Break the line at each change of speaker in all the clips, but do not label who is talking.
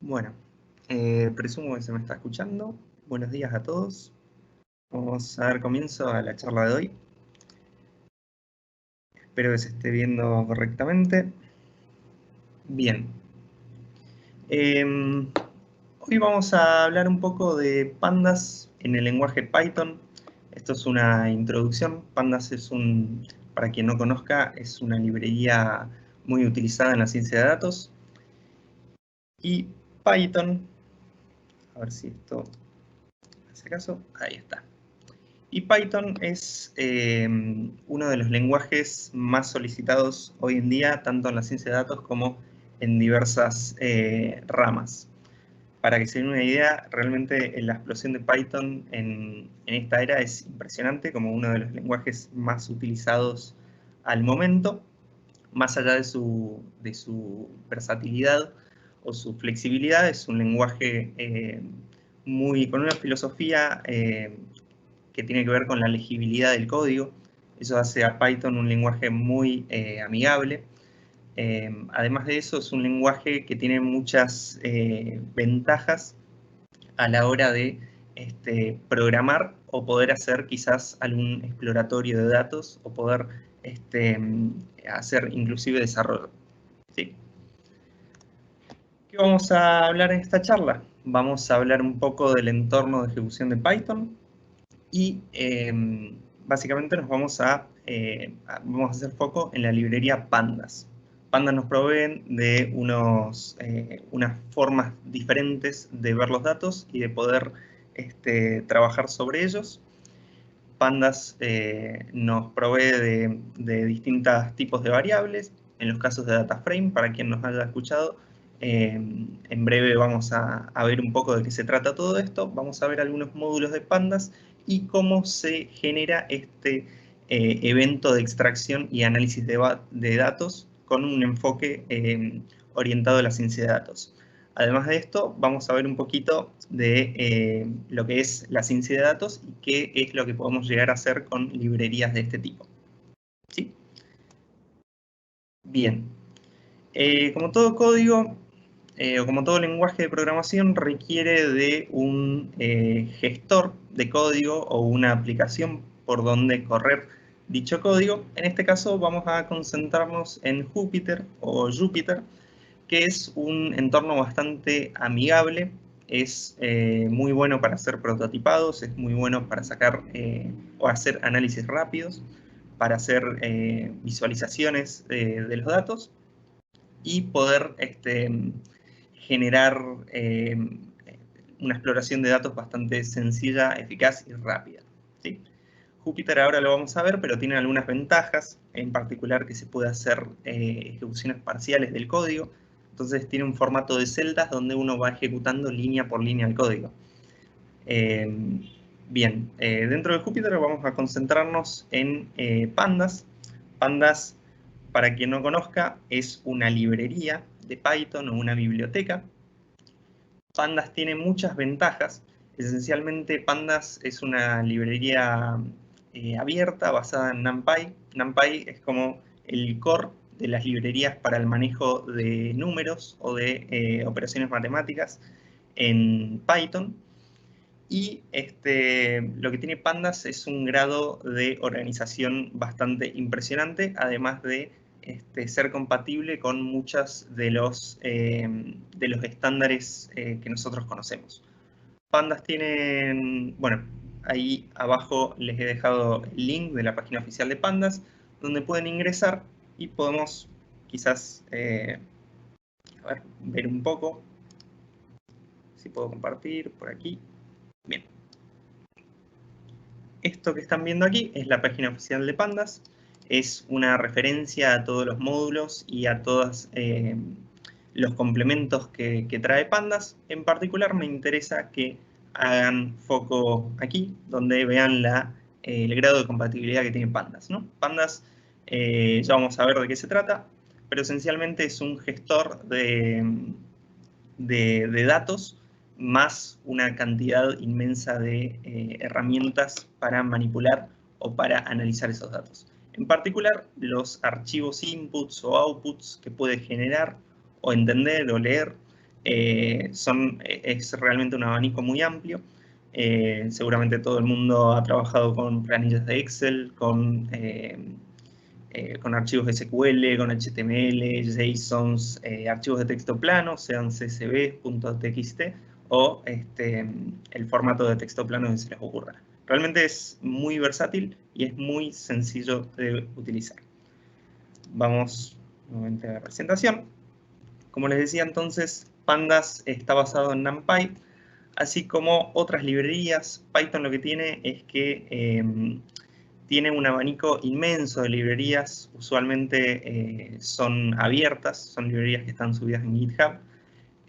Bueno, presumo que se me está escuchando. Buenos días a todos. Vamos a dar comienzo a la charla de hoy. Espero que se esté viendo correctamente. Bien. Hoy vamos a hablar un poco de pandas en el lenguaje Python. Esto es una introducción. Pandas para quien no conozca, es una librería muy utilizada en la ciencia de datos. Y Python, a ver si esto hace caso, ahí está. Y Python es uno de los lenguajes más solicitados hoy en día, tanto en la ciencia de datos como en diversas ramas. Para que se den una idea, realmente la explosión de Python en esta era es impresionante, como uno de los lenguajes más utilizados al momento, más allá de su versatilidad o su flexibilidad. Es un lenguaje con una filosofía que tiene que ver con la legibilidad del código. Eso hace a Python un lenguaje muy amigable. Además de eso, es un lenguaje que tiene muchas ventajas a la hora de programar o poder hacer quizás algún exploratorio de datos o poder hacer inclusive desarrollo. ¿Sí? ¿Qué vamos a hablar en esta charla? Vamos a hablar un poco del entorno de ejecución de Python y básicamente vamos a hacer foco en la librería Pandas. Pandas nos proveen de unas formas diferentes de ver los datos y de poder trabajar sobre ellos. Pandas nos provee de distintos tipos de variables. En los casos de DataFrame, para quien nos haya escuchado, en breve vamos a ver un poco de qué se trata todo esto. Vamos a ver algunos módulos de Pandas y cómo se genera este evento de extracción y análisis de datos con un enfoque orientado a la ciencia de datos. Además de esto, vamos a ver un poquito de lo que es la ciencia de datos y qué es lo que podemos llegar a hacer con librerías de este tipo. ¿Sí? Bien. Como todo código, o como todo lenguaje de programación, requiere de un gestor de código o una aplicación por donde correr dicho código. En este caso vamos a concentrarnos en Jupyter o Jupyter, que es un entorno bastante amigable. Es muy bueno para hacer prototipados, es muy bueno para sacar o hacer análisis rápidos, para hacer visualizaciones de los datos y poder generar una exploración de datos bastante sencilla, eficaz y rápida. ¿Sí? Jupyter ahora lo vamos a ver, pero tiene algunas ventajas, en particular que se puede hacer ejecuciones parciales del código. Entonces tiene un formato de celdas donde uno va ejecutando línea por línea el código. Bien, dentro de Jupyter vamos a concentrarnos en Pandas. Pandas, para quien no conozca, es una librería de Python o una biblioteca. Pandas tiene muchas ventajas. Esencialmente, Pandas es una librería abierta basada en NumPy. NumPy es como el core de las librerías para el manejo de números o de operaciones matemáticas en Python. Y lo que tiene Pandas es un grado de organización bastante impresionante, además de ser compatible con muchos de los estándares que nosotros conocemos. Pandas tienen, bueno, ahí abajo les he dejado el link de la página oficial de Pandas, donde pueden ingresar y podemos quizás ver un poco, si puedo compartir por aquí. Bien. Esto que están viendo aquí es la página oficial de Pandas. Es una referencia a todos los módulos y a todos los complementos que trae Pandas. En particular me interesa que hagan foco aquí, donde vean el grado de compatibilidad que tiene Pandas, ¿no? Pandas, ya vamos a ver de qué se trata, pero esencialmente es un gestor de datos más una cantidad inmensa de herramientas para manipular o para analizar esos datos. En particular, los archivos inputs o outputs que puede generar o entender o leer Es realmente un abanico muy amplio. Seguramente todo el mundo ha trabajado con planillas de Excel, con archivos SQL, con HTML, JSONs, archivos de texto plano, sean CSV, .txt o el formato de texto plano que se les ocurra. Realmente es muy versátil y es muy sencillo de utilizar. Vamos nuevamente a la presentación. Como les decía entonces, Pandas está basado en NumPy, así como otras librerías. Python lo que tiene es que tiene un abanico inmenso de librerías, usualmente son abiertas, son librerías que están subidas en GitHub.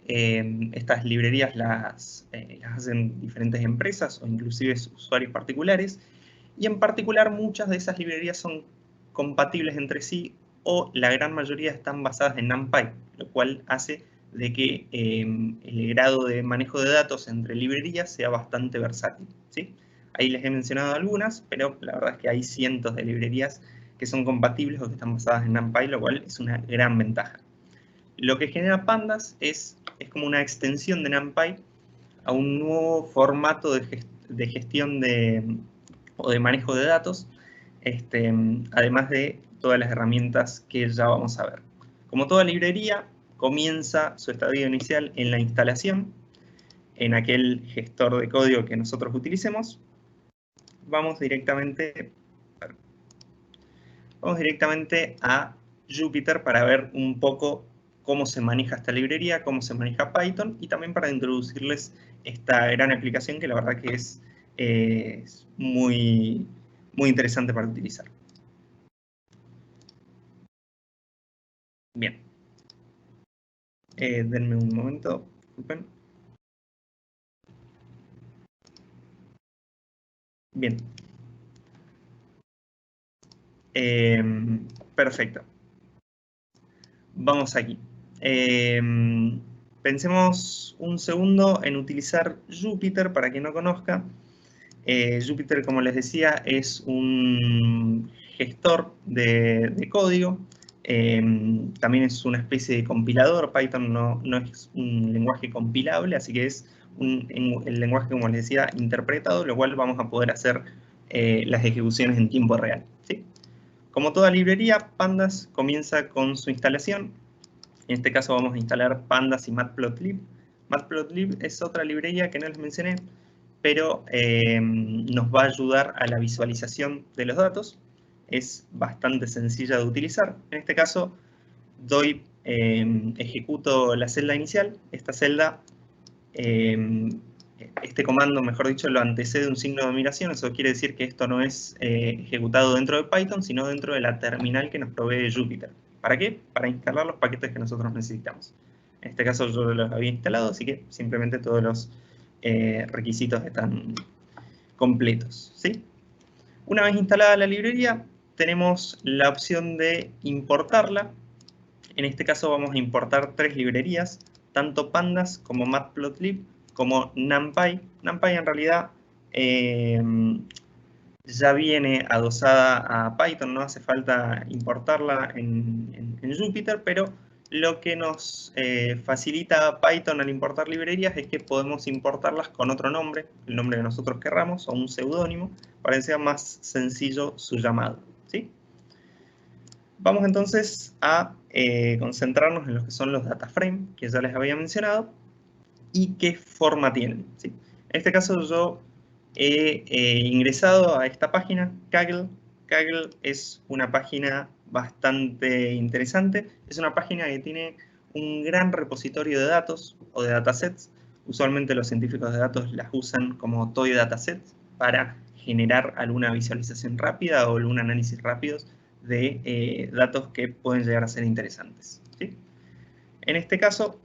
Estas librerías las hacen diferentes empresas o inclusive usuarios particulares, y en particular muchas de esas librerías son compatibles entre sí o la gran mayoría están basadas en NumPy, lo cual hace de que el grado de manejo de datos entre librerías sea bastante versátil, ¿sí? Ahí les he mencionado algunas, pero la verdad es que hay cientos de librerías que son compatibles o que están basadas en NumPy, lo cual es una gran ventaja. Lo que genera Pandas es como una extensión de NumPy a un nuevo formato de gestión o de manejo de datos, además de todas las herramientas que ya vamos a ver. Como toda librería, comienza su estadio inicial en la instalación, en aquel gestor de código que nosotros utilicemos. Vamos directamente a Jupyter para ver un poco cómo se maneja esta librería, cómo se maneja Python, y también para introducirles esta gran aplicación que la verdad que es muy, muy interesante para utilizar. Bien. Denme un momento, disculpen. Bien. Perfecto. Vamos aquí. Pensemos un segundo en utilizar Jupyter, para quien no conozca. Jupyter, como les decía, es un gestor de código. También es una especie de compilador. Python no es un lenguaje compilable, así que es el lenguaje, como les decía, interpretado, lo cual vamos a poder hacer las ejecuciones en tiempo real, ¿sí? Como toda librería, Pandas comienza con su instalación. En este caso vamos a instalar Pandas y Matplotlib. Matplotlib es otra librería que no les mencioné, pero nos va a ayudar a la visualización de los datos. Es bastante sencilla de utilizar. En este caso, ejecuto la celda inicial. Esta celda, este comando, mejor dicho, lo antecede un signo de admiración. Eso quiere decir que esto no es ejecutado dentro de Python, sino dentro de la terminal que nos provee Jupyter. ¿Para qué? Para instalar los paquetes que nosotros necesitamos. En este caso yo los había instalado, así que simplemente todos los requisitos están completos, ¿sí? Una vez instalada la librería, tenemos la opción de importarla. En este caso vamos a importar 3 librerías, tanto Pandas como Matplotlib, como NumPy. NumPy en realidad ya viene adosada a Python, no hace falta importarla en Jupyter, pero lo que nos facilita Python al importar librerías es que podemos importarlas con otro nombre, el nombre que nosotros querramos, o un seudónimo, para que sea más sencillo su llamado, ¿sí? Vamos entonces a concentrarnos en lo que son los data frame, que ya les había mencionado, y qué forma tienen, ¿sí? En este caso yo he ingresado a esta página, Kaggle. Kaggle es una página bastante interesante. Es una página que tiene un gran repositorio de datos o de datasets. Usualmente los científicos de datos las usan como toy datasets para generar alguna visualización rápida o algún análisis rápido de datos que pueden llegar a ser interesantes, ¿sí? En este caso,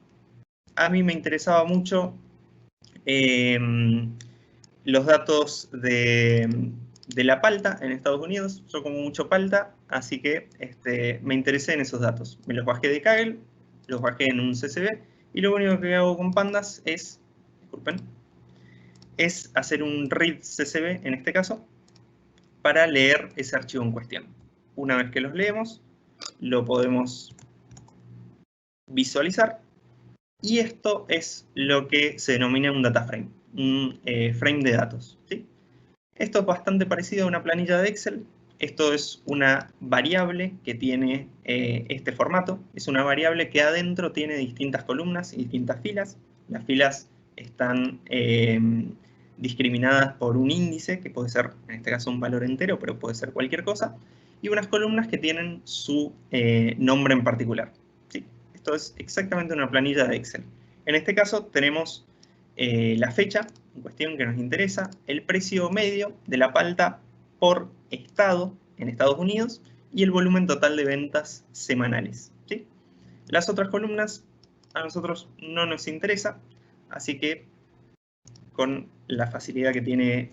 a mí me interesaba mucho los datos de la palta en Estados Unidos. Yo como mucho palta, así que me interesé en esos datos. Me los bajé de Kaggle, los bajé en un CSV, y lo único que hago con Pandas es, disculpen, es hacer un read CSV, en este caso, para leer ese archivo en cuestión. Una vez que los leemos, lo podemos visualizar. Y esto es lo que se denomina un data frame, un frame de datos, ¿sí? Esto es bastante parecido a una planilla de Excel. Esto es una variable que tiene este formato. Es una variable que adentro tiene distintas columnas y distintas filas. Las filas están discriminadas por un índice, que puede ser, en este caso, un valor entero, pero puede ser cualquier cosa. Y unas columnas que tienen su nombre en particular, ¿sí? Esto es exactamente una planilla de Excel. En este caso tenemos la fecha en cuestión que nos interesa, el precio medio de la palta por estado en Estados Unidos y el volumen total de ventas semanales, ¿sí? Las otras columnas a nosotros no nos interesa, así que con la facilidad que tiene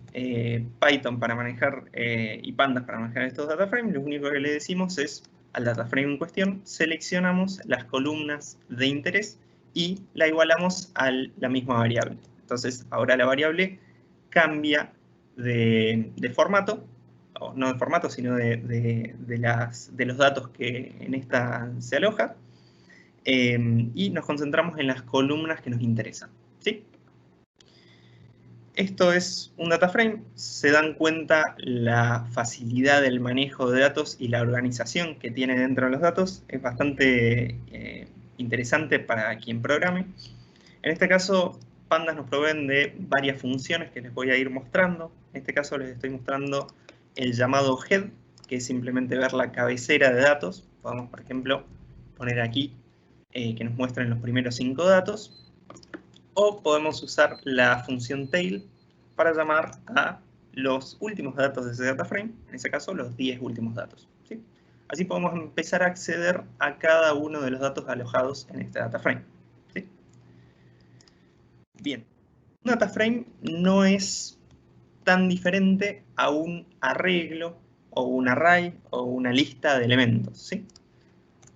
Python para manejar y Pandas para manejar estos data frames, lo único que le decimos es al data frame en cuestión, seleccionamos las columnas de interés y la igualamos a la misma variable. Entonces, ahora la variable cambia de formato, o no de formato, sino de los datos que en esta se aloja, y nos concentramos en las columnas que nos interesan, ¿sí? Esto es un data frame, se dan cuenta la facilidad del manejo de datos y la organización que tiene dentro de los datos. Es bastante interesante para quien programe. En este caso, Pandas nos proveen de varias funciones que les voy a ir mostrando. En este caso les estoy mostrando el llamado head, que es simplemente ver la cabecera de datos. Podemos, por ejemplo, poner aquí que nos muestren los primeros 5 datos. O podemos usar la función tail para llamar a los últimos datos de ese data frame, en ese caso los 10 últimos datos, ¿sí? Así podemos empezar a acceder a cada uno de los datos alojados en este data frame, ¿sí? Bien, un data frame no es tan diferente a un arreglo o un array o una lista de elementos, ¿sí?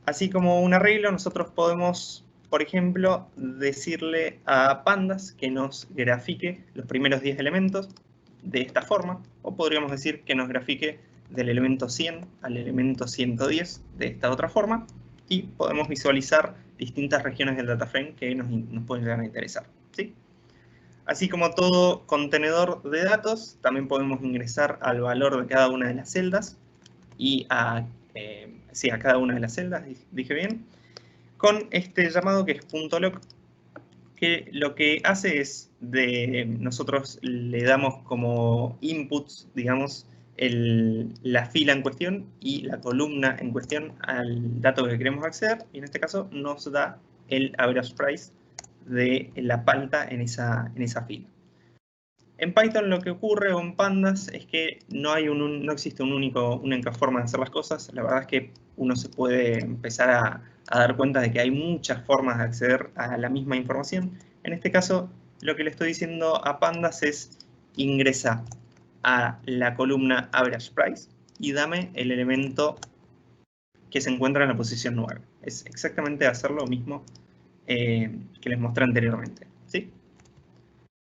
Así como un arreglo, nosotros podemos, por ejemplo, decirle a Pandas que nos grafique los primeros 10 elementos de esta forma, o podríamos decir que nos grafique del elemento 100 al elemento 110 de esta otra forma, y podemos visualizar distintas regiones del data frame que nos pueden llegar a interesar, ¿sí? Así como todo contenedor de datos, también podemos ingresar al valor de cada una de las celdas y a cada una de las celdas, dije bien, con este llamado que es .loc, que lo que hace es, nosotros le damos como inputs, digamos, la fila en cuestión y la columna en cuestión al dato que queremos acceder, y en este caso nos da el average price de la palta en esa fila. En Python lo que ocurre, o en Pandas, es que no existe una única forma de hacer las cosas. La verdad es que uno se puede empezar a dar cuenta de que hay muchas formas de acceder a la misma información. En este caso, lo que le estoy diciendo a Pandas es ingresa a la columna Average Price y dame el elemento que se encuentra en la posición 9. Es exactamente hacer lo mismo que les mostré anteriormente, ¿sí?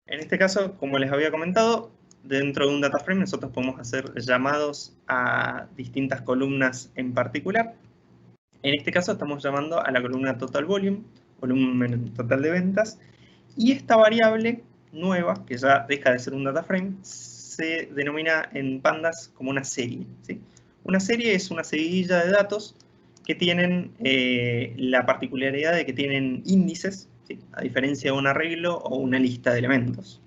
En este caso, como les había comentado, dentro de un data frame nosotros podemos hacer llamados a distintas columnas en particular. En este caso estamos llamando a la columna total volume, volumen total de ventas, y esta variable nueva, que ya deja de ser un data frame, se denomina en Pandas como una serie, ¿sí? Una serie es una seguidilla de datos que tienen la particularidad de que tienen índices, ¿sí? A diferencia de un arreglo o una lista de elementos.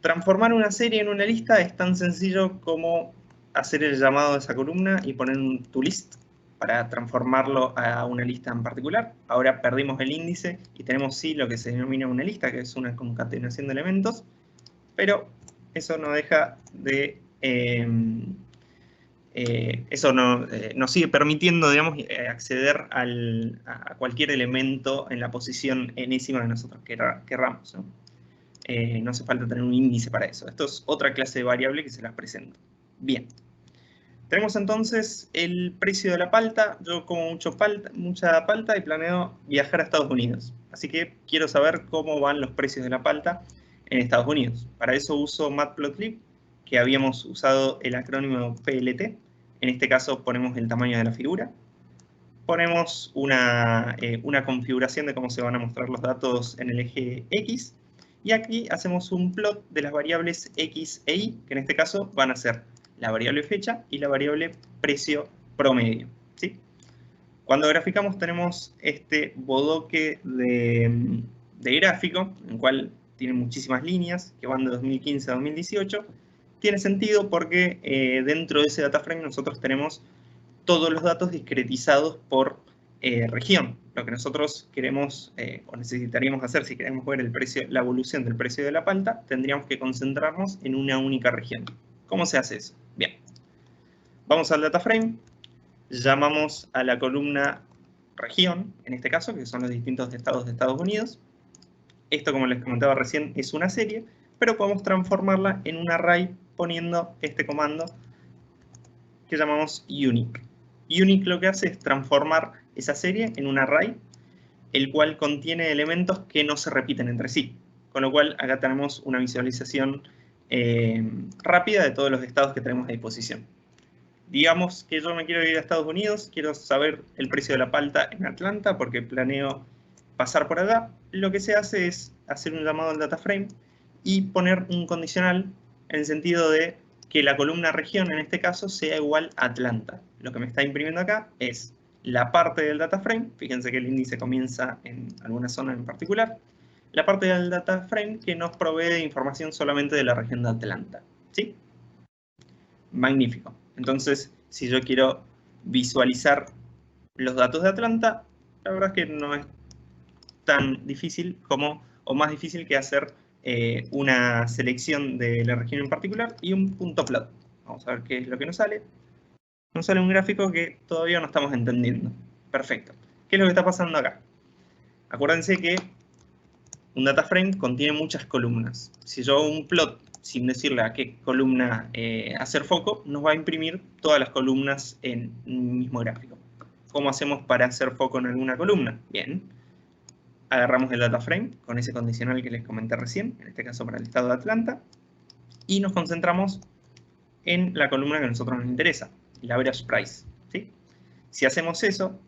Transformar una serie en una lista es tan sencillo como hacer el llamado de esa columna y poner un toList para transformarlo a una lista en particular. Ahora perdimos el índice y tenemos sí lo que se denomina una lista, que es una concatenación de elementos, pero eso no deja de... eso nos sigue permitiendo, digamos, acceder a cualquier elemento en la posición enésima que nosotros querramos, ¿no? No hace falta tener un índice para eso. Esto es otra clase de variable que se las presento. Bien. Tenemos entonces el precio de la palta. Yo como mucha palta y planeo viajar a Estados Unidos. Así que quiero saber cómo van los precios de la palta en Estados Unidos. Para eso uso Matplotlib, que habíamos usado el acrónimo PLT. En este caso ponemos el tamaño de la figura. ponemos una configuración de cómo se van a mostrar los datos en el eje X. Y aquí hacemos un plot de las variables X e Y, que en este caso van a ser la variable fecha y la variable precio promedio, ¿sí? Cuando graficamos tenemos este bodoque de gráfico, en el cual tiene muchísimas líneas que van de 2015 a 2018. Tiene sentido porque dentro de ese data frame nosotros tenemos todos los datos discretizados por región. Lo que nosotros queremos o necesitaríamos hacer si queremos ver el precio, la evolución del precio de la palta, tendríamos que concentrarnos en una única región. ¿Cómo se hace eso? Bien, vamos al data frame, llamamos a la columna región, en este caso, que son los distintos estados de Estados Unidos. Esto, como les comentaba recién, es una serie, pero podemos transformarla en un array poniendo este comando que llamamos unique. Unique lo que hace es transformar esa serie en un array, el cual contiene elementos que no se repiten entre sí. Con lo cual, acá tenemos una visualización rápida de todos los estados que tenemos a disposición. Digamos que yo me quiero ir a Estados Unidos, quiero saber el precio de la palta en Atlanta porque planeo pasar por allá. Lo que se hace es hacer un llamado al data frame y poner un condicional en el sentido de que la columna región, en este caso, sea igual a Atlanta. Lo que me está imprimiendo acá es la parte del data frame, fíjense que el índice comienza en alguna zona en particular, la parte del data frame que nos provee de información solamente de la región de Atlanta, ¿sí? Magnífico. Entonces, si yo quiero visualizar los datos de Atlanta, la verdad es que no es tan difícil como, o más difícil que hacer una selección de la región en particular y un punto plot. Vamos a ver qué es lo que nos sale. Nos sale un gráfico que todavía no estamos entendiendo. Perfecto. ¿Qué es lo que está pasando acá? Acuérdense que un data frame contiene muchas columnas. Si yo hago un plot sin decirle a qué columna hacer foco, nos va a imprimir todas las columnas en un mismo gráfico. ¿Cómo hacemos para hacer foco en alguna columna? Bien. Agarramos el data frame con ese condicional que les comenté recién, en este caso para el estado de Atlanta, y nos concentramos en la columna que a nosotros nos interesa, el average price, ¿sí? Si hacemos eso,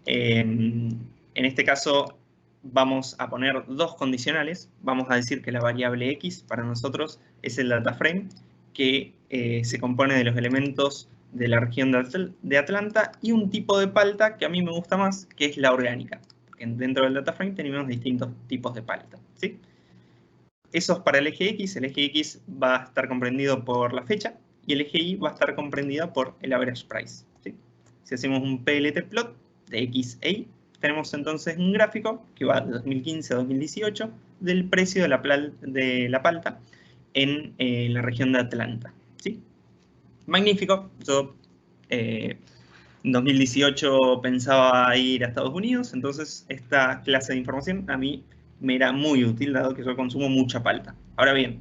en este caso vamos a poner dos condicionales. Vamos a decir que la variable X para nosotros es el data frame que se compone de los elementos de la región de Atlanta y un tipo de palta que a mí me gusta más, que es la orgánica. Dentro del data frame tenemos distintos tipos de palta, ¿sí? Eso es para el eje X. El eje X va a estar comprendido por la fecha y el eje Y va a estar comprendido por el average price, ¿sí? Si hacemos un PLT plot de X e Y, tenemos entonces un gráfico que va de 2015 a 2018 del precio de la palta en la región de Atlanta, ¿sí? Magnífico. Yo en 2018 pensaba ir a Estados Unidos, entonces esta clase de información a mí me era muy útil, dado que yo consumo mucha palta. Ahora bien,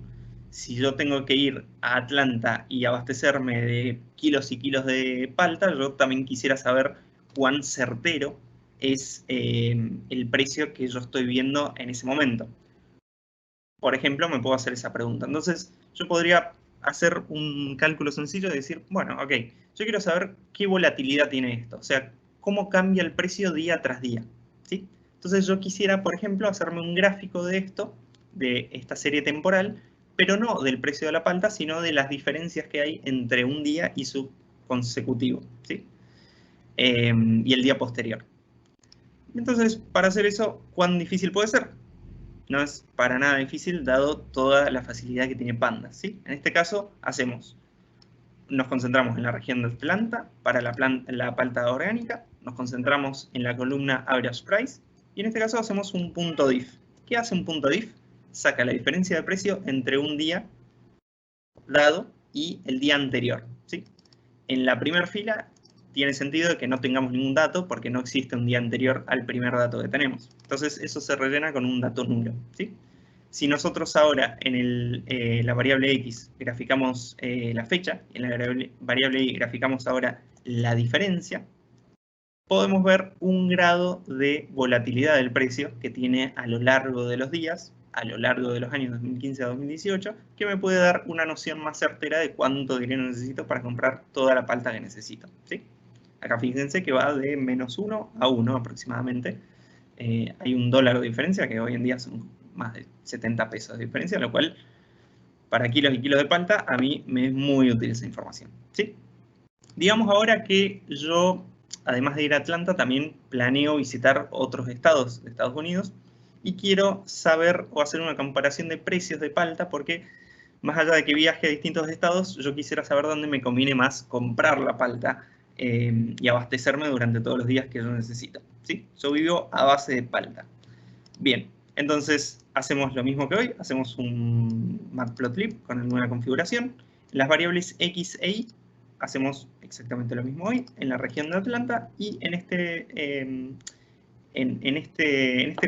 si yo tengo que ir a Atlanta y abastecerme de kilos y kilos de palta, yo también quisiera saber cuán certero es el precio que yo estoy viendo en ese momento. Por ejemplo, me puedo hacer esa pregunta. Entonces, yo podría hacer un cálculo sencillo de decir, bueno, ok, yo quiero saber qué volatilidad tiene esto, o sea, cómo cambia el precio día tras día, ¿sí? Entonces yo quisiera, por ejemplo, hacerme un gráfico de esto, de esta serie temporal, pero no del precio de la palta, sino de las diferencias que hay entre un día y su consecutivo, ¿sí? Y el día posterior. Entonces, para hacer eso, ¿cuán difícil puede ser? No es para nada difícil, dado toda la facilidad que tiene Pandas, ¿sí? En este caso, nos concentramos en la región de Atlanta para la palta orgánica, nos concentramos en la columna average price, y en este caso hacemos un punto diff. ¿Qué hace un punto diff? Saca la diferencia de precio entre un día dado y el día anterior, ¿sí? En la primera fila tiene sentido que no tengamos ningún dato porque no existe un día anterior al primer dato que tenemos. Entonces eso se rellena con un dato nulo, ¿sí? Si nosotros ahora en la variable X graficamos la fecha, en la variable Y graficamos ahora la diferencia, podemos ver un grado de volatilidad del precio que tiene a lo largo de los días, a lo largo de los años 2015 a 2018, que me puede dar una noción más certera de cuánto dinero necesito para comprar toda la palta que necesito, ¿sí? Acá fíjense que va de -1 a 1 aproximadamente. Hay un dólar de diferencia, que hoy en día son más de 70 pesos de diferencia, lo cual, para kilos y kilos de palta, a mí me es muy útil esa información, ¿sí? Digamos ahora que yo, además de ir a Atlanta, también planeo visitar otros estados de Estados Unidos y quiero saber o hacer una comparación de precios de palta, porque más allá de que viaje a distintos estados, yo quisiera saber dónde me conviene más comprar la palta y abastecerme durante todos los días que yo necesito, ¿sí? Yo vivo a base de palta. Bien, entonces hacemos lo mismo que hoy, hacemos un matplotlib con la nueva configuración. Las variables x e y hacemos exactamente lo mismo hoy en la región de Atlanta y en este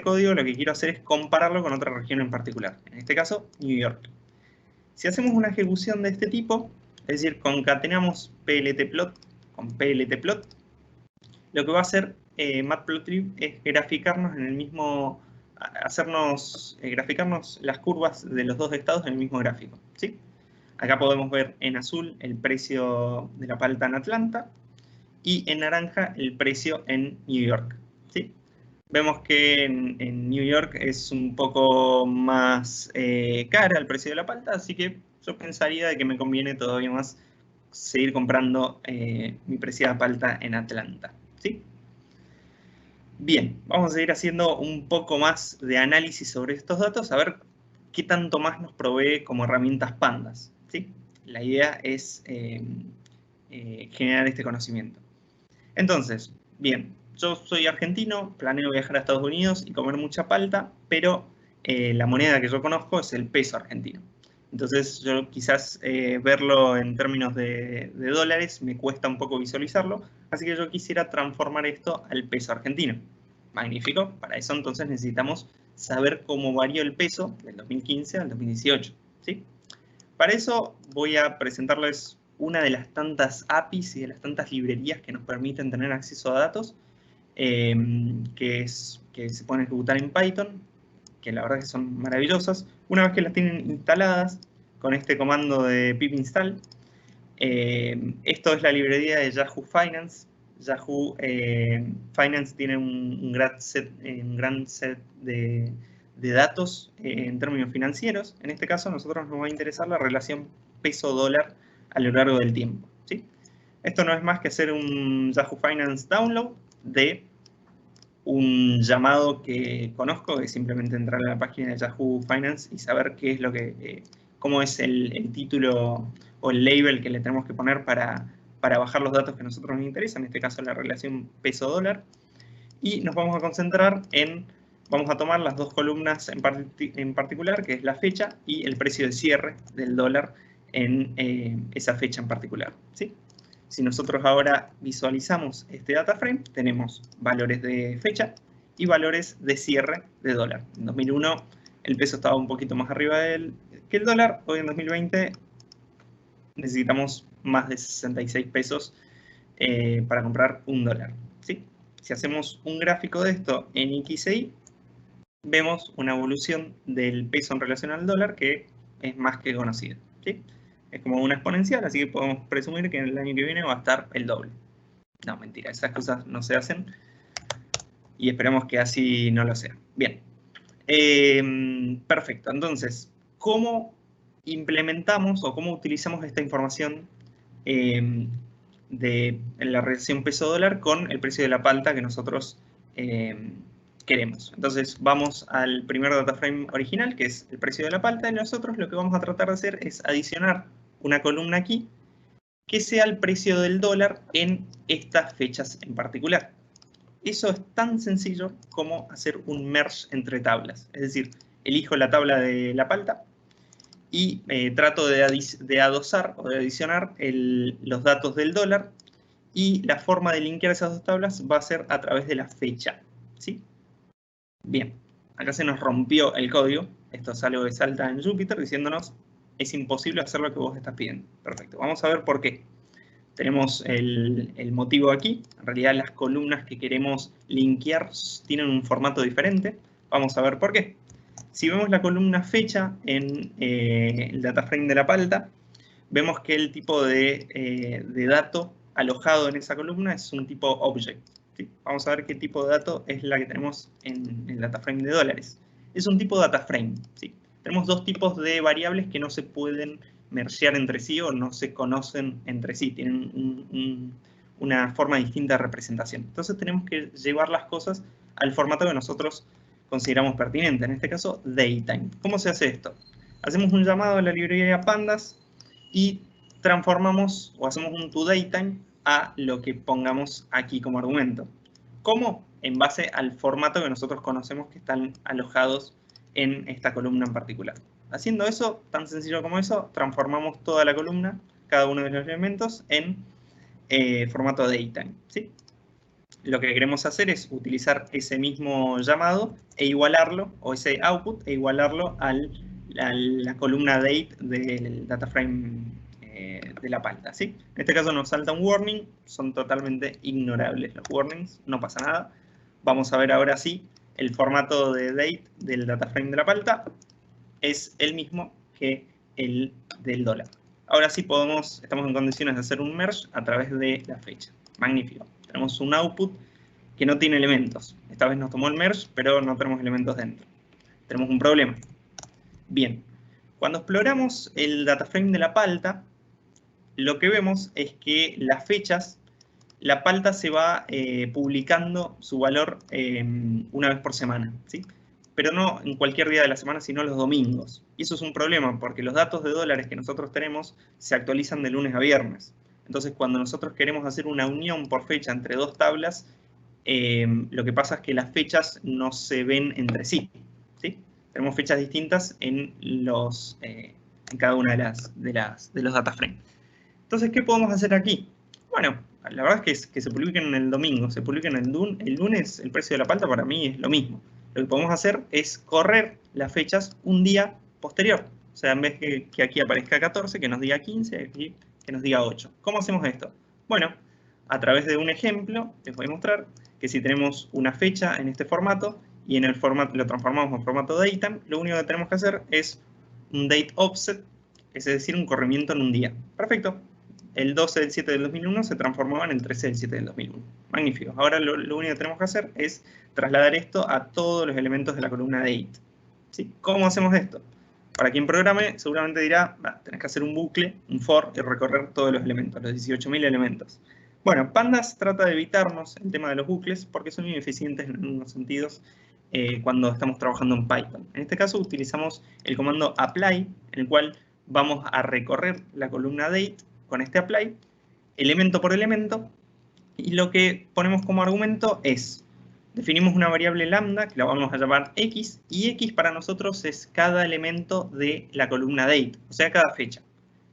código lo que quiero hacer es compararlo con otra región en particular, en este caso New York. Si hacemos una ejecución de este tipo, es decir, concatenamos pltplot con pltplot, lo que va a hacer matplotlib es graficarnos en el mismo, graficarnos las curvas de los dos estados en el mismo gráfico, ¿sí? Acá podemos ver en azul el precio de la palta en Atlanta y en naranja el precio en New York, ¿sí? Vemos que en New York es un poco más cara el precio de la palta, así que yo pensaría de que me conviene todavía más seguir comprando mi preciada palta en Atlanta, ¿sí? Bien, vamos a seguir haciendo un poco más de análisis sobre estos datos, a ver qué tanto más nos provee como herramientas Pandas, ¿sí? La idea es generar este conocimiento. Entonces, bien, yo soy argentino, planeo viajar a Estados Unidos y comer mucha palta, pero la moneda que yo conozco es el peso argentino. Entonces, yo quizás verlo en términos de dólares me cuesta un poco visualizarlo, así que yo quisiera transformar esto al peso argentino. Magnífico, para eso entonces necesitamos saber cómo varió el peso del 2015 al 2018, ¿sí? Para eso voy a presentarles una de las tantas APIs y de las tantas librerías que nos permiten tener acceso a datos, que se pueden ejecutar en Python, que la verdad que son maravillosas. Una vez que las tienen instaladas, con este comando de pip install, esto es la librería de Yahoo Finance. Yahoo Finance tiene un gran set de datos en términos financieros. En este caso, a nosotros nos va a interesar la relación peso-dólar a lo largo del tiempo, ¿sí? Esto no es más que hacer un Yahoo Finance download de un llamado que conozco, que es simplemente entrar a la página de Yahoo Finance y saber qué es lo que, cómo es el título o el label que le tenemos que poner para bajar los datos que a nosotros nos interesan, en este caso la relación peso-dólar. Y nos vamos a concentrar en, vamos a tomar las dos columnas en particular, que es la fecha y el precio de cierre del dólar en esa fecha en particular, ¿sí? Si nosotros ahora visualizamos este data frame, tenemos valores de fecha y valores de cierre de dólar. En 2001 el peso estaba un poquito más arriba que el dólar. Hoy en 2020 necesitamos más de 66 pesos para comprar un dólar, ¿sí? Si hacemos un gráfico de esto en X e Y, vemos una evolución del peso en relación al dólar que es más que conocida, ¿sí? Es como una exponencial, así que podemos presumir que en el año que viene va a estar el doble. No, mentira, esas cosas no se hacen y esperemos que así no lo sea. Bien, perfecto. Entonces, ¿cómo implementamos o cómo utilizamos esta información de la relación peso-dólar con el precio de la palta que nosotros queremos? Entonces vamos al primer data frame original, que es el precio de la palta, y nosotros lo que vamos a tratar de hacer es adicionar una columna aquí que sea el precio del dólar en estas fechas en particular. Eso es tan sencillo como hacer un merge entre tablas, es decir, elijo la tabla de la palta y trato de adosar o de adicionar los datos del dólar, y la forma de linkear esas dos tablas va a ser a través de la fecha, ¿sí? Bien, acá se nos rompió el código. Esto es algo que salta en Jupyter diciéndonos es imposible hacer lo que vos estás pidiendo. Perfecto, vamos a ver por qué. Tenemos el motivo aquí. En realidad las columnas que queremos linkear tienen un formato diferente. Vamos a ver por qué. Si vemos la columna fecha en el data frame de la palta, vemos que el tipo de dato alojado en esa columna es un tipo object. ¿Sí? Vamos a ver qué tipo de dato es la que tenemos en el data frame de dólares. Es un tipo data frame. ¿Sí? Tenemos dos tipos de variables que no se pueden mergear entre sí o no se conocen entre sí. Tienen una forma distinta de representación. Entonces tenemos que llevar las cosas al formato que nosotros consideramos pertinente. En este caso, datetime. ¿Cómo se hace esto? Hacemos un llamado a la librería pandas y transformamos o hacemos un toDatetime a lo que pongamos aquí como argumento. ¿Cómo? En base al formato que nosotros conocemos que están alojados en esta columna en particular. Haciendo eso, tan sencillo como eso, transformamos toda la columna, cada uno de los elementos, en formato datetime. ¿Sí? Lo que queremos hacer es utilizar ese mismo llamado e igualarlo, o ese output, e igualarlo a la columna date del data frame de la palta, ¿sí? En este caso nos salta un warning, son totalmente ignorables los warnings, no pasa nada. Vamos a ver ahora sí, el formato de date del data frame de la palta es el mismo que el del dólar. Ahora sí estamos en condiciones de hacer un merge a través de la fecha. Magnífico. Tenemos un output que no tiene elementos. Esta vez nos tomó el merge, pero no tenemos elementos dentro. Tenemos un problema. Bien, cuando exploramos el data frame de la palta, lo que vemos es que las fechas, la palta se va publicando su valor una vez por semana, ¿sí? Pero no en cualquier día de la semana, sino los domingos. Y eso es un problema, porque los datos de dólares que nosotros tenemos se actualizan de lunes a viernes. Entonces, cuando nosotros queremos hacer una unión por fecha entre dos tablas, lo que pasa es que las fechas no se ven entre sí, ¿sí? Tenemos fechas distintas en cada una de los data frames. Entonces, ¿qué podemos hacer aquí? Bueno, la verdad es que se publiquen el domingo, se publiquen el lunes, el precio de la palta para mí es lo mismo. Lo que podemos hacer es correr las fechas un día posterior. O sea, en vez que aquí aparezca 14, que nos diga 15, aquí que nos diga 8. ¿Cómo hacemos esto? Bueno, a través de un ejemplo, les voy a mostrar que si tenemos una fecha en este formato y en el formato lo transformamos en formato datetime, lo único que tenemos que hacer es un date offset, es decir, un corrimiento en un día. Perfecto. El 12 del 7 del 2001 se transformaba en el 13 del 7 del 2001. Magnífico. Ahora lo único que tenemos que hacer es trasladar esto a todos los elementos de la columna date. ¿Sí? ¿Cómo hacemos esto? Para quien programe, seguramente dirá, tenés que hacer un bucle, un for, y recorrer todos los elementos, los 18.000 elementos. Bueno, Pandas trata de evitarnos el tema de los bucles porque son ineficientes en algunos sentidos cuando estamos trabajando en Python. En este caso utilizamos el comando apply, en el cual vamos a recorrer la columna date con este apply, elemento por elemento, y lo que ponemos como argumento es, definimos una variable lambda, que la vamos a llamar x, y x para nosotros es cada elemento de la columna date, o sea, cada fecha.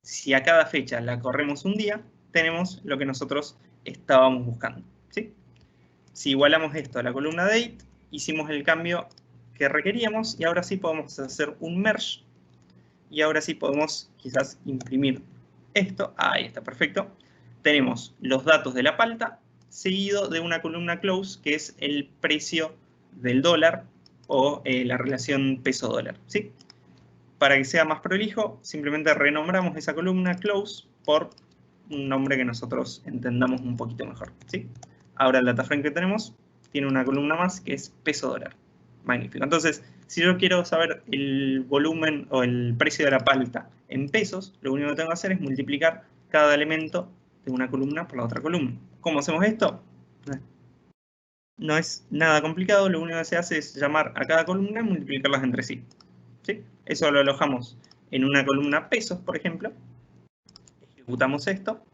Si a cada fecha la corremos un día, tenemos lo que nosotros estábamos buscando, ¿sí? Si igualamos esto a la columna date, hicimos el cambio que requeríamos, y ahora sí podemos hacer un merge, y ahora sí podemos quizás imprimir esto. Ahí está, perfecto. Tenemos los datos de la palta, seguido de una columna close, que es el precio del dólar o la relación peso-dólar, ¿sí? Para que sea más prolijo, simplemente renombramos esa columna close por un nombre que nosotros entendamos un poquito mejor, ¿sí? Ahora el data frame que tenemos tiene una columna más que es peso-dólar. Magnífico. Entonces, si yo quiero saber el volumen o el precio de la palta en pesos, lo único que tengo que hacer es multiplicar cada elemento de una columna por la otra columna. ¿Cómo hacemos esto? No es nada complicado, lo único que se hace es llamar a cada columna y multiplicarlas entre sí. ¿Sí? Eso lo alojamos en una columna pesos, por ejemplo. Ejecutamos esto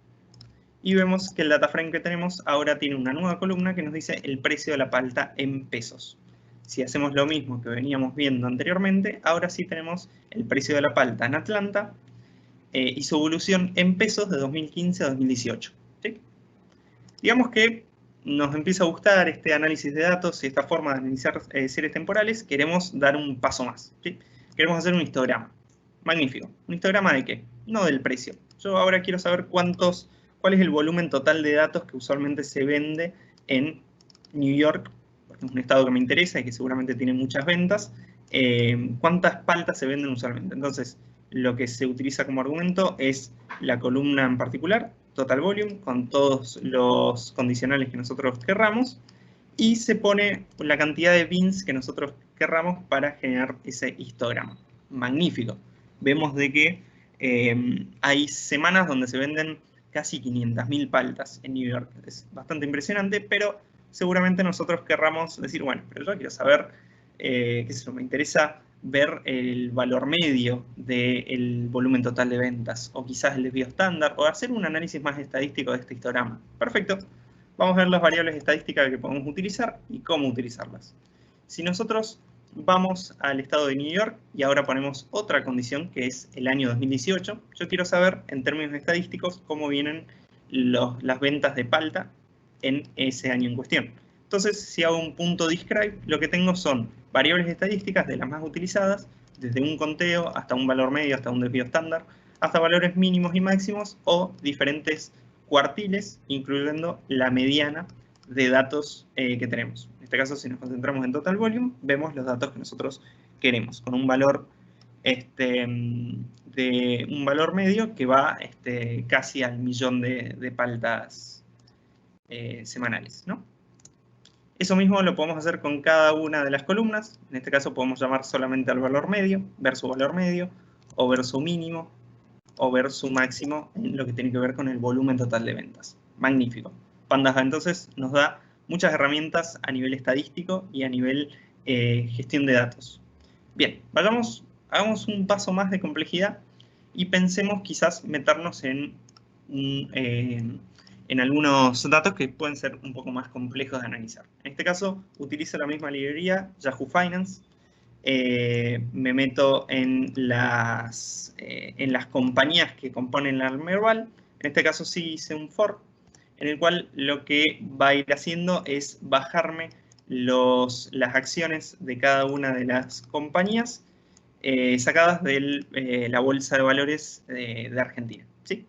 y vemos que el data frame que tenemos ahora tiene una nueva columna que nos dice el precio de la palta en pesos. Si hacemos lo mismo que veníamos viendo anteriormente, ahora sí tenemos el precio de la palta en Atlanta y su evolución en pesos de 2015 a 2018. ¿Sí? Digamos que nos empieza a gustar este análisis de datos y esta forma de analizar series temporales, queremos dar un paso más. ¿Sí? Queremos hacer un histograma. Magnífico. ¿Un histograma de qué? No del precio. Yo ahora quiero saber cuál es el volumen total de datos que usualmente se vende en New York, porque es un estado que me interesa y que seguramente tiene muchas ventas. ¿Cuántas paltas se venden usualmente? Entonces, lo que se utiliza como argumento es la columna en particular total volume con todos los condicionales que nosotros querramos y se pone la cantidad de bins que nosotros querramos para generar ese histograma. Magnífico. Vemos de que hay semanas donde se venden casi 500.000 paltas en New York. Es bastante impresionante, pero seguramente nosotros querramos decir, bueno, pero yo quiero saber, qué sé yo, me interesa ver el valor medio del volumen total de ventas, o quizás el desvío estándar, o hacer un análisis más estadístico de este histograma. Perfecto. Vamos a ver las variables estadísticas que podemos utilizar y cómo utilizarlas. Si nosotros vamos al estado de New York y ahora ponemos otra condición que es el año 2018, yo quiero saber en términos estadísticos cómo vienen las ventas de palta en ese año en cuestión. Entonces, si hago un punto describe, lo que tengo son variables estadísticas de las más utilizadas, desde un conteo hasta un valor medio, hasta un desvío estándar, hasta valores mínimos y máximos o diferentes cuartiles, incluyendo la mediana de datos que tenemos. En este caso, si nos concentramos en total volume, vemos los datos que nosotros queremos, con un valor, de un valor medio que va casi al millón de paltas semanales, ¿no? Eso mismo lo podemos hacer con cada una de las columnas. En este caso podemos llamar solamente al valor medio, ver su valor medio, o ver su mínimo, o ver su máximo en lo que tiene que ver con el volumen total de ventas. Magnífico. Pandas entonces nos da muchas herramientas a nivel estadístico y a nivel gestión de datos. Bien, hagamos un paso más de complejidad y pensemos quizás meternos en algunos datos que pueden ser un poco más complejos de analizar. En este caso, utilizo la misma librería, Yahoo Finance. Me meto en las compañías que componen la Merval. En este caso sí hice un for, en el cual lo que va a ir haciendo es bajarme las acciones de cada una de las compañías sacadas de la bolsa de valores de Argentina, ¿sí?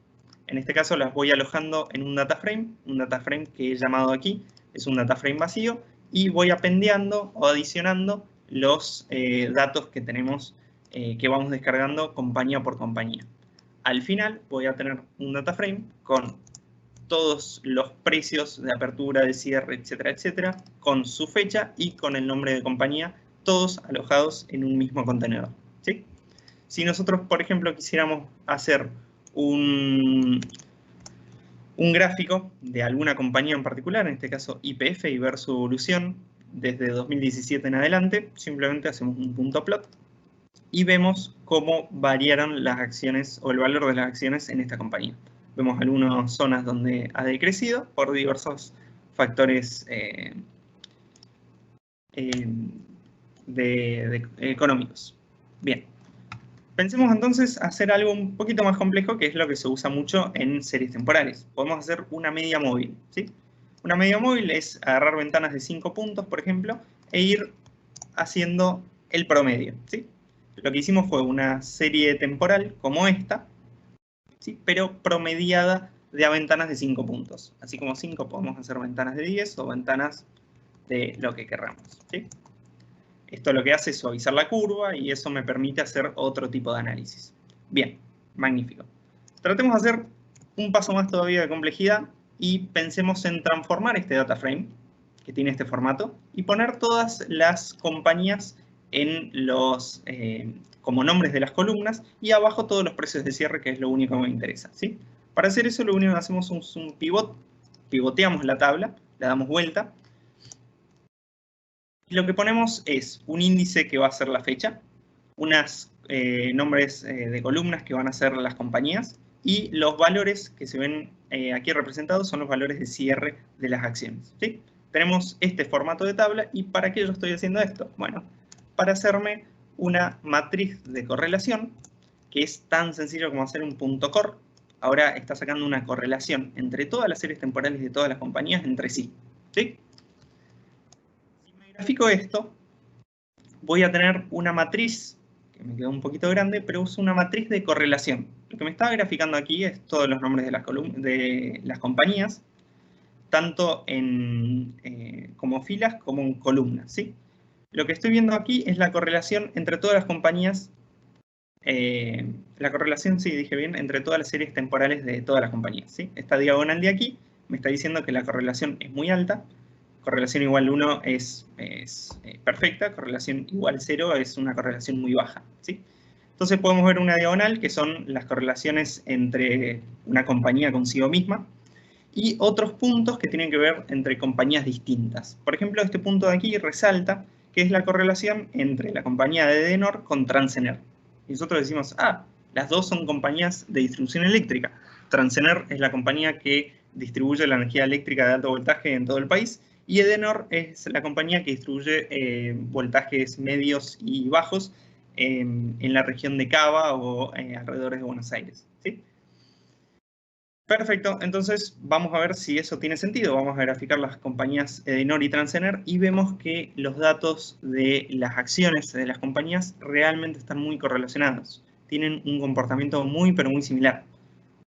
En este caso las voy alojando en un data frame que he llamado aquí, es un data frame vacío, y voy apendeando o adicionando los datos que tenemos, que vamos descargando compañía por compañía. Al final voy a tener un data frame con todos los precios de apertura, de cierre, etcétera, etcétera, con su fecha y con el nombre de compañía, todos alojados en un mismo contenedor, ¿sí? Si nosotros, por ejemplo, quisiéramos hacer un gráfico de alguna compañía en particular, en este caso YPF, y ver su evolución desde 2017 en adelante, simplemente hacemos un punto plot y vemos cómo variaron las acciones o el valor de las acciones en esta compañía. Vemos algunas zonas donde ha decrecido por diversos factores económicos. Bien. Pensemos entonces hacer algo un poquito más complejo, que es lo que se usa mucho en series temporales. Podemos hacer una media móvil, ¿sí? Una media móvil es agarrar ventanas de 5 puntos, por ejemplo, e ir haciendo el promedio, ¿sí? Lo que hicimos fue una serie temporal como esta, ¿sí? Pero promediada de a ventanas de 5 puntos. Así como 5 podemos hacer ventanas de 10 o ventanas de lo que querramos, ¿sí? Esto lo que hace es suavizar la curva y eso me permite hacer otro tipo de análisis. Bien, magnífico. Tratemos de hacer un paso más todavía de complejidad y pensemos en transformar este data frame, que tiene este formato, y poner todas las compañías en como nombres de las columnas y abajo todos los precios de cierre, que es lo único que me interesa, ¿sí? Para hacer eso lo único que hacemos es un pivot, pivoteamos la tabla, la damos vuelta, y lo que ponemos es un índice que va a ser la fecha, unos nombres de columnas que van a ser las compañías, y los valores que se ven aquí representados son los valores de cierre de las acciones, ¿sí? Tenemos este formato de tabla, ¿y para qué yo estoy haciendo esto? Bueno, para hacerme una matriz de correlación, que es tan sencillo como hacer un punto cor. Ahora está sacando una correlación entre todas las series temporales de todas las compañías entre sí, ¿sí? Grafico esto, voy a tener una matriz, que me quedó un poquito grande, pero uso una matriz de correlación. Lo que me estaba graficando aquí es todos los nombres de las compañías, tanto como filas como en columnas, ¿sí? Lo que estoy viendo aquí es la correlación entre todas las compañías La correlación, sí, dije bien, entre todas las series temporales de todas las compañías, ¿sí? Esta diagonal de aquí me está diciendo que la correlación es muy alta, correlación igual 1 es perfecta, correlación igual 0 es una correlación muy baja, ¿sí? Entonces podemos ver una diagonal que son las correlaciones entre una compañía consigo misma y otros puntos que tienen que ver entre compañías distintas. Por ejemplo, este punto de aquí resalta que es la correlación entre la compañía de Edenor con Transener. Y nosotros decimos, ah, las dos son compañías de distribución eléctrica. Transener es la compañía que distribuye la energía eléctrica de alto voltaje en todo el país y Edenor es la compañía que distribuye voltajes medios y bajos en la región de Cava o alrededores de Buenos Aires, ¿sí? Perfecto, entonces vamos a ver si eso tiene sentido. Vamos a graficar las compañías Edenor y Transener y vemos que los datos de las acciones de las compañías realmente están muy correlacionados. Tienen un comportamiento muy, pero muy similar.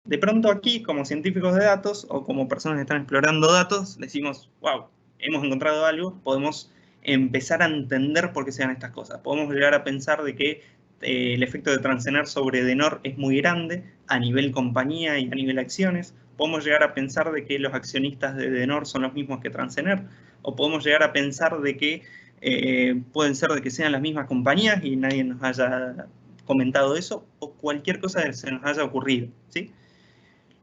De pronto aquí, como científicos de datos o como personas que están explorando datos, decimos, wow, hemos encontrado algo, podemos empezar a entender por qué se dan estas cosas. Podemos llegar a pensar de que el efecto de Transener sobre Edenor es muy grande a nivel compañía y a nivel acciones. Podemos llegar a pensar de que los accionistas de Edenor son los mismos que Transener. O podemos llegar a pensar de que pueden ser de que sean las mismas compañías y nadie nos haya comentado eso, o cualquier cosa que se nos haya ocurrido, ¿sí?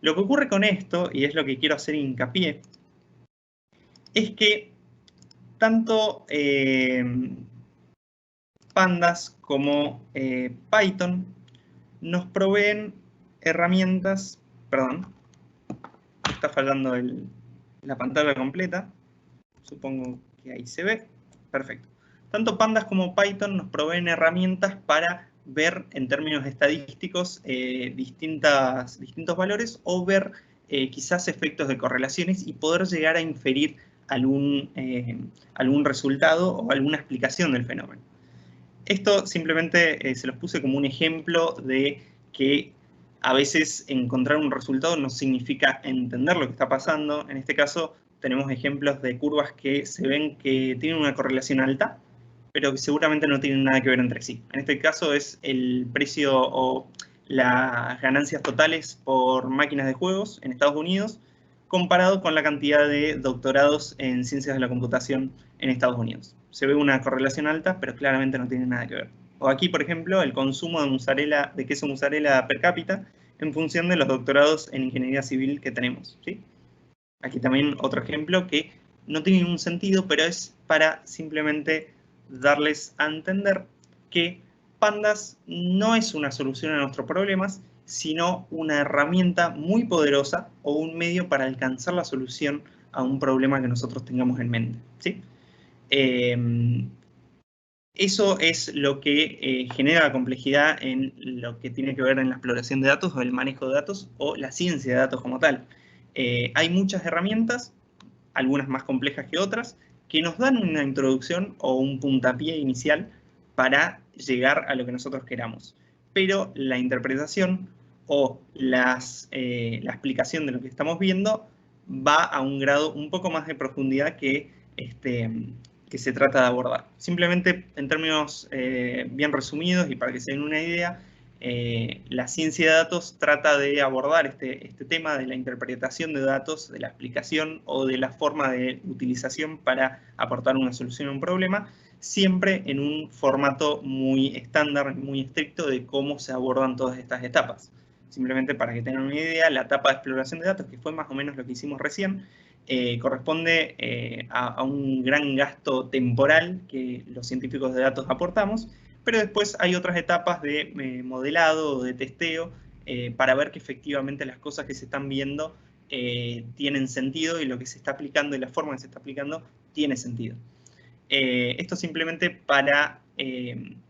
Lo que ocurre con esto, y es lo que quiero hacer hincapié, es que tanto Pandas como Python nos proveen herramientas, perdón, está fallando la pantalla completa, supongo que ahí se ve, perfecto. Tanto Pandas como Python nos proveen herramientas para ver en términos estadísticos distintos valores o ver quizás efectos de correlaciones y poder llegar a inferir algún resultado o alguna explicación del fenómeno. Esto simplemente se los puse como un ejemplo de que a veces encontrar un resultado no significa entender lo que está pasando. En este caso tenemos ejemplos de curvas que se ven que tienen una correlación alta, pero que seguramente no tienen nada que ver entre sí. En este caso es el precio o las ganancias totales por máquinas de juegos en Estados Unidos comparado con la cantidad de doctorados en ciencias de la computación en Estados Unidos. Se ve una correlación alta, pero claramente no tiene nada que ver. O aquí, por ejemplo, el consumo de queso mozzarella per cápita en función de los doctorados en ingeniería civil que tenemos, ¿sí? Aquí también otro ejemplo que no tiene ningún sentido, pero es para simplemente darles a entender que Pandas no es una solución a nuestros problemas, sino una herramienta muy poderosa o un medio para alcanzar la solución a un problema que nosotros tengamos en mente, ¿sí? Eso es lo que genera la complejidad en lo que tiene que ver en la exploración de datos o el manejo de datos o la ciencia de datos como tal. Hay muchas herramientas, algunas más complejas que otras, que nos dan una introducción o un puntapié inicial para llegar a lo que nosotros queramos. Pero la interpretación o la explicación de lo que estamos viendo va a un grado un poco más de profundidad que se trata de abordar. Simplemente en términos bien resumidos y para que se den una idea, la ciencia de datos trata de abordar este tema de la interpretación de datos, de la explicación o de la forma de utilización para aportar una solución a un problema, siempre en un formato muy estándar, muy estricto de cómo se abordan todas estas etapas. Simplemente para que tengan una idea, la etapa de exploración de datos, que fue más o menos lo que hicimos recién, corresponde a un gran gasto temporal que los científicos de datos aportamos, pero después hay otras etapas de modelado o de testeo para ver que efectivamente las cosas que se están viendo tienen sentido y lo que se está aplicando y la forma que se está aplicando tiene sentido. Esto simplemente para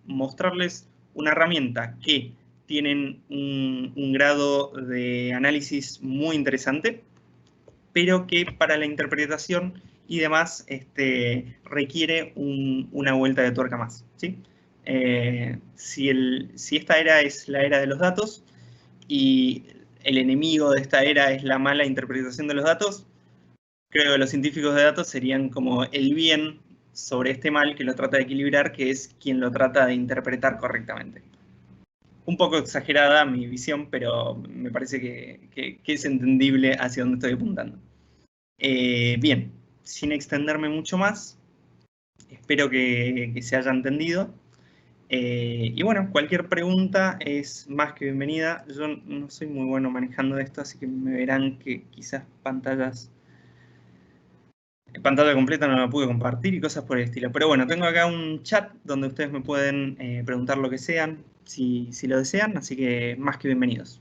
mostrarles una herramienta que tienen un grado de análisis muy interesante, pero que para la interpretación y demás requiere una vuelta de tuerca más, ¿sí? Si esta era es la era de los datos y el enemigo de esta era es la mala interpretación de los datos, creo que los científicos de datos serían como el bien sobre este mal que lo trata de equilibrar, que es quien lo trata de interpretar correctamente. Un poco exagerada mi visión, pero me parece que es entendible hacia dónde estoy apuntando. Bien, sin extenderme mucho más, espero que se haya entendido. Y bueno, cualquier pregunta es más que bienvenida. Yo no soy muy bueno manejando esto, así que me verán que quizás pantalla completa no la pude compartir y cosas por el estilo. Pero bueno, tengo acá un chat donde ustedes me pueden preguntar lo que sean, si lo desean, así que más que bienvenidos.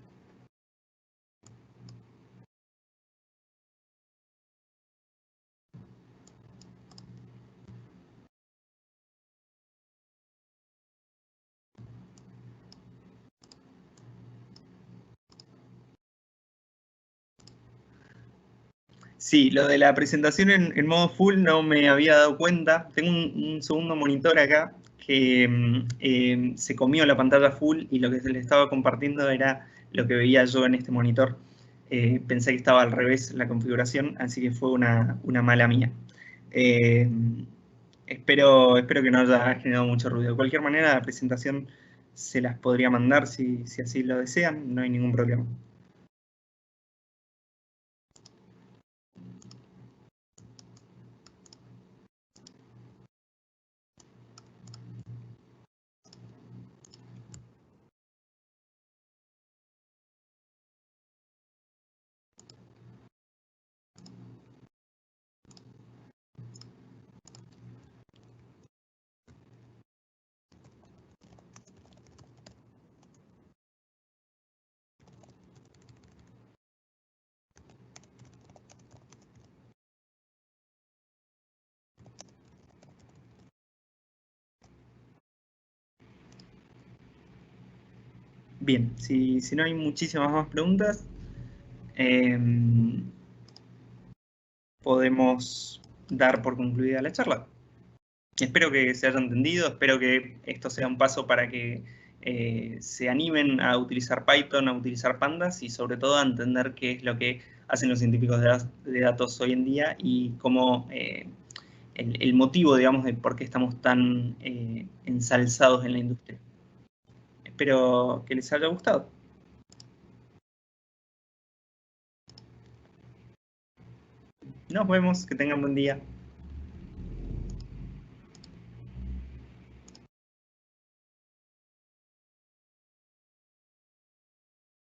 Sí, lo de la presentación en modo full no me había dado cuenta. Tengo un segundo monitor acá que se comió la pantalla full y lo que se le estaba compartiendo era lo que veía yo en este monitor. Pensé que estaba al revés la configuración, así que fue una mala mía. Eh, espero que no haya generado mucho ruido. De cualquier manera, la presentación se las podría mandar si así lo desean, no hay ningún problema. Bien, si no hay muchísimas más preguntas, podemos dar por concluida la charla. Espero que se haya entendido, espero que esto sea un paso para que se animen a utilizar Python, a utilizar pandas y sobre todo a entender qué es lo que hacen los científicos de datos hoy en día y cómo el motivo, digamos, de por qué estamos tan ensalzados en la industria. Espero que les haya gustado. Nos vemos, que tengan buen día.